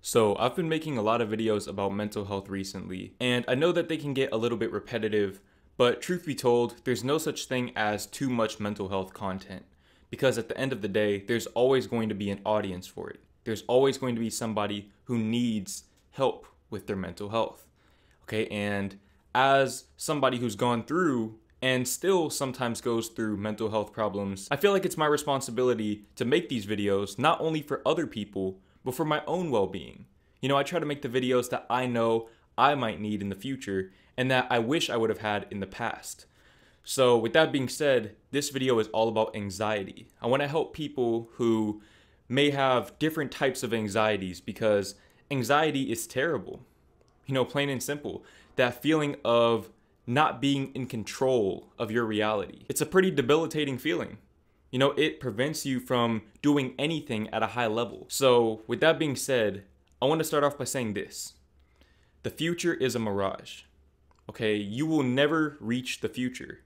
So I've been making a lot of videos about mental health recently, and I know that they can get a little bit repetitive, but truth be told, there's no such thing as too much mental health content, because at the end of the day, there's always going to be an audience for it. There's always going to be somebody who needs help with their mental health. Okay, and as somebody who's gone through and still sometimes goes through mental health problems, I feel like it's my responsibility to make these videos not only for other people, but for my own well-being. You know, I try to make the videos that I know I might need in the future and that I wish I would have had in the past. So with that being said, this video is all about anxiety. I want to help people who may have different types of anxieties, because anxiety is terrible. You know, plain and simple. That feeling of not being in control of your reality. It's a pretty debilitating feeling. You know, it prevents you from doing anything at a high level. So with that being said, I want to start off by saying this. The future is a mirage. Okay, you will never reach the future,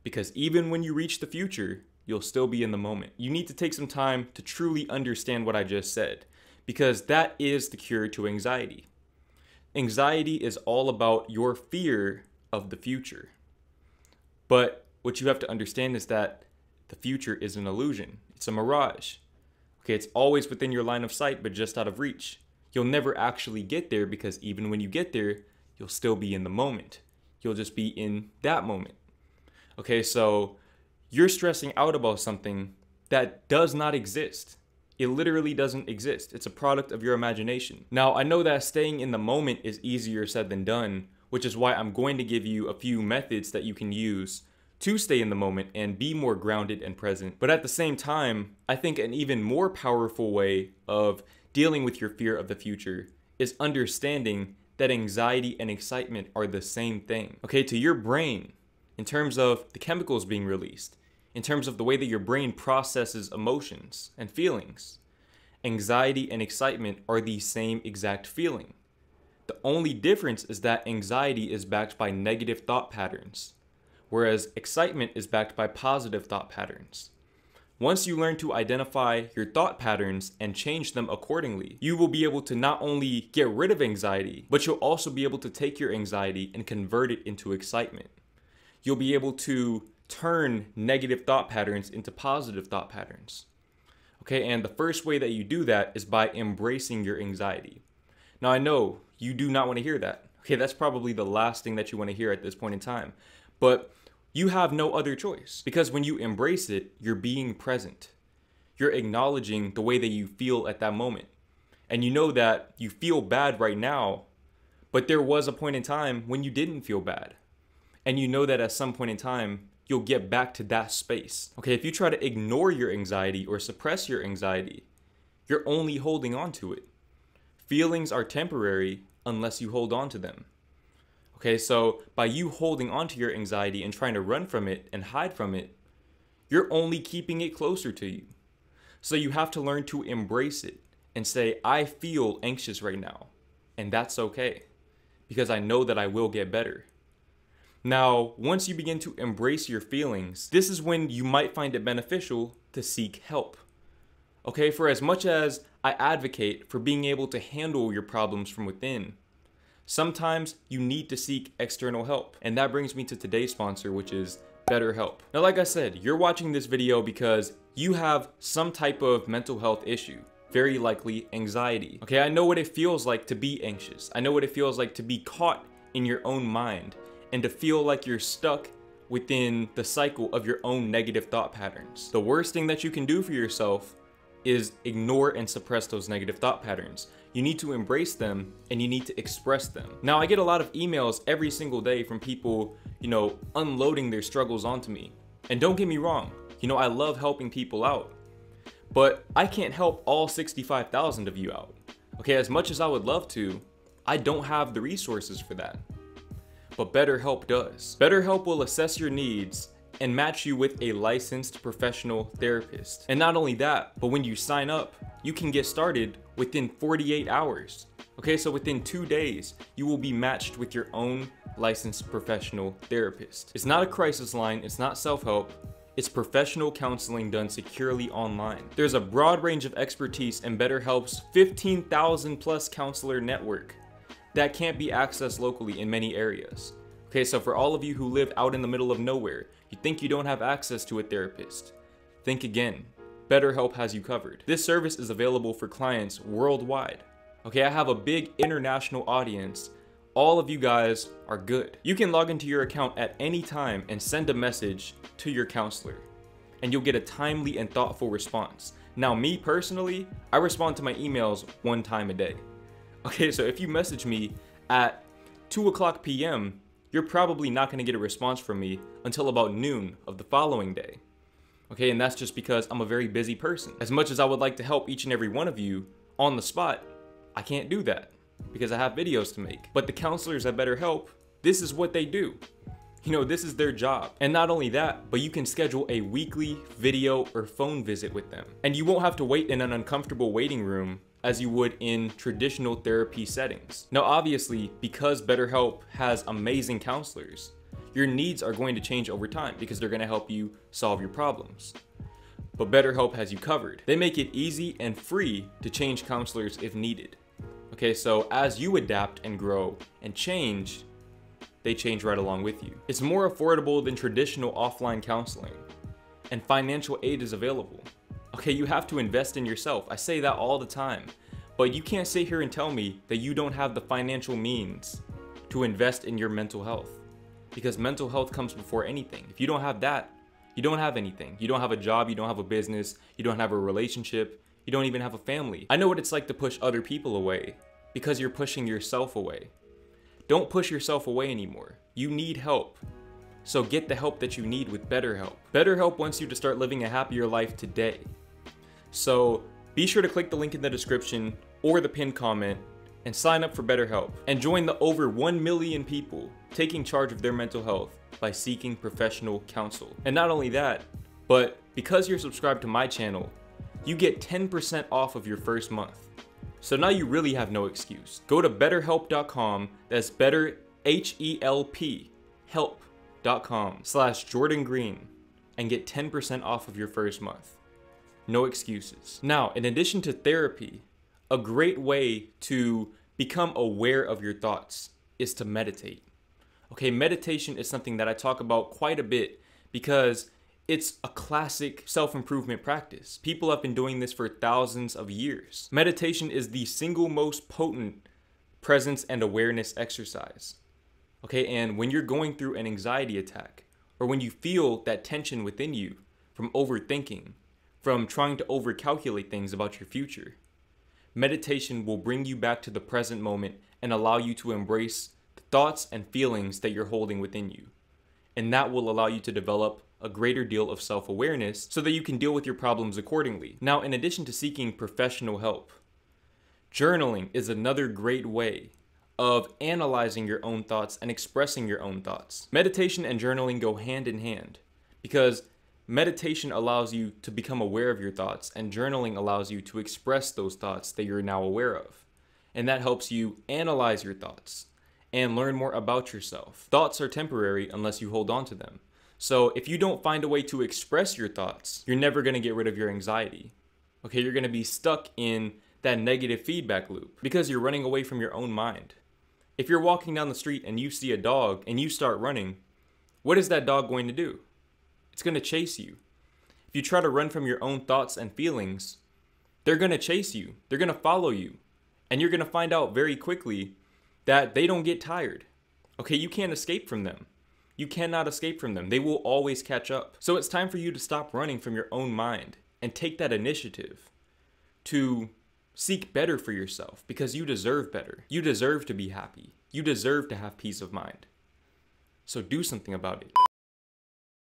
because even when you reach the future, you'll still be in the moment. You need to take some time to truly understand what I just said, because that is the cure to anxiety. Anxiety is all about your fear of the future. But what you have to understand is that the future is an illusion. It's a mirage. Okay, it's always within your line of sight, but just out of reach. You'll never actually get there, because even when you get there, you'll still be in the moment. You'll just be in that moment. Okay, so you're stressing out about something that does not exist. It literally doesn't exist. It's a product of your imagination. Now, I know that staying in the moment is easier said than done, which is why I'm going to give you a few methods that you can use to stay in the moment and be more grounded and present. But at the same time, I think an even more powerful way of dealing with your fear of the future is understanding that anxiety and excitement are the same thing. Okay, to your brain, in terms of the chemicals being released, in terms of the way that your brain processes emotions and feelings, anxiety and excitement are the same exact feeling. The only difference is that anxiety is backed by negative thought patterns, whereas excitement is backed by positive thought patterns. Once you learn to identify your thought patterns and change them accordingly, you will be able to not only get rid of anxiety, but you'll also be able to take your anxiety and convert it into excitement. You'll be able to turn negative thought patterns into positive thought patterns. Okay, and the first way that you do that is by embracing your anxiety. Now, I know you do not want to hear that. Okay, that's probably the last thing that you want to hear at this point in time. But you have no other choice, because when you embrace it, you're being present. You're acknowledging the way that you feel at that moment. And you know that you feel bad right now, but there was a point in time when you didn't feel bad. And you know that at some point in time, you'll get back to that space. Okay, if you try to ignore your anxiety or suppress your anxiety, you're only holding on to it. Feelings are temporary unless you hold on to them. Okay, so by you holding on to your anxiety and trying to run from it and hide from it, you're only keeping it closer to you. So you have to learn to embrace it and say, I feel anxious right now, and that's okay, because I know that I will get better. Now, once you begin to embrace your feelings, this is when you might find it beneficial to seek help. Okay, for as much as I advocate for being able to handle your problems from within, sometimes you need to seek external help. And that brings me to today's sponsor, which is BetterHelp. Now, like I said, you're watching this video because you have some type of mental health issue, very likely anxiety. Okay, I know what it feels like to be anxious. I know what it feels like to be caught in your own mind and to feel like you're stuck within the cycle of your own negative thought patterns. The worst thing that you can do for yourself is ignore and suppress those negative thought patterns. You need to embrace them and you need to express them. Now, I get a lot of emails every single day from people, unloading their struggles onto me. And don't get me wrong, I love helping people out, but I can't help all 65,000 of you out. Okay, as much as I would love to, I don't have the resources for that. But BetterHelp does. BetterHelp will assess your needs and match you with a licensed professional therapist. And not only that, but when you sign up, you can get started within 48 hours. Okay, so within 2 days, you will be matched with your own licensed professional therapist. It's not a crisis line, it's not self-help, is professional counseling done securely online. There's a broad range of expertise in BetterHelp's 15,000 plus counselor network that can't be accessed locally in many areas. Okay, so for all of you who live out in the middle of nowhere, you think you don't have access to a therapist, think again. BetterHelp has you covered. This service is available for clients worldwide. Okay, I have a big international audience. All of you guys are good. You can log into your account at any time and send a message to your counselor, and you'll get a timely and thoughtful response. Now, me personally, I respond to my emails 1 time a day. Okay, so if you message me at 2:00 p.m., you're probably not gonna get a response from me until about noon of the following day. Okay, and that's just because I'm a very busy person. As much as I would like to help each and every one of you on the spot, I can't do that because I have videos to make. But the counselors at BetterHelp, this is what they do. You know, this is their job. And not only that, but you can schedule a weekly video or phone visit with them. And you won't have to wait in an uncomfortable waiting room as you would in traditional therapy settings. Now, obviously, because BetterHelp has amazing counselors, your needs are going to change over time because they're going to help you solve your problems. But BetterHelp has you covered. They make it easy and free to change counselors if needed. Okay, so as you adapt and grow and change, they change right along with you. It's more affordable than traditional offline counseling, and financial aid is available. Okay, you have to invest in yourself. I say that all the time, but you can't sit here and tell me that you don't have the financial means to invest in your mental health, because mental health comes before anything. If you don't have that, you don't have anything. You don't have a job, you don't have a business, you don't have a relationship, you don't even have a family. I know what it's like to push other people away because you're pushing yourself away. Don't push yourself away anymore. You need help. So get the help that you need with BetterHelp. BetterHelp wants you to start living a happier life today. So be sure to click the link in the description or the pinned comment and sign up for BetterHelp and join the over 1 million people taking charge of their mental health by seeking professional counsel. And not only that, but because you're subscribed to my channel, you get 10% off of your first month. So now you really have no excuse. Go to betterhelp.com, that's better H-E-L-P, help.com/Jordan Green and get 10% off of your first month. No excuses. Now, in addition to therapy, a great way to become aware of your thoughts is to meditate. Okay, meditation is something that I talk about quite a bit because it's a classic self-improvement practice. People have been doing this for thousands of years. Meditation is the single most potent presence and awareness exercise. Okay, and when you're going through an anxiety attack, or when you feel that tension within you from overthinking, from trying to overcalculate things about your future, meditation will bring you back to the present moment and allow you to embrace the thoughts and feelings that you're holding within you. And that will allow you to develop a greater deal of self-awareness so that you can deal with your problems accordingly. Now, in addition to seeking professional help, journaling is another great way of analyzing your own thoughts and expressing your own thoughts. Meditation and journaling go hand in hand because meditation allows you to become aware of your thoughts and journaling allows you to express those thoughts that you're now aware of. And that helps you analyze your thoughts and learn more about yourself. Thoughts are temporary unless you hold on to them. So if you don't find a way to express your thoughts, you're never going to get rid of your anxiety. Okay, you're going to be stuck in that negative feedback loop because you're running away from your own mind. If you're walking down the street and you see a dog and you start running, what is that dog going to do? It's going to chase you. If you try to run from your own thoughts and feelings, they're going to chase you. They're going to follow you. And you're going to find out very quickly that they don't get tired. Okay, you can't escape from them. You cannot escape from them. They will always catch up. So it's time for you to stop running from your own mind and take that initiative to seek better for yourself because you deserve better. You deserve to be happy. You deserve to have peace of mind. So do something about it.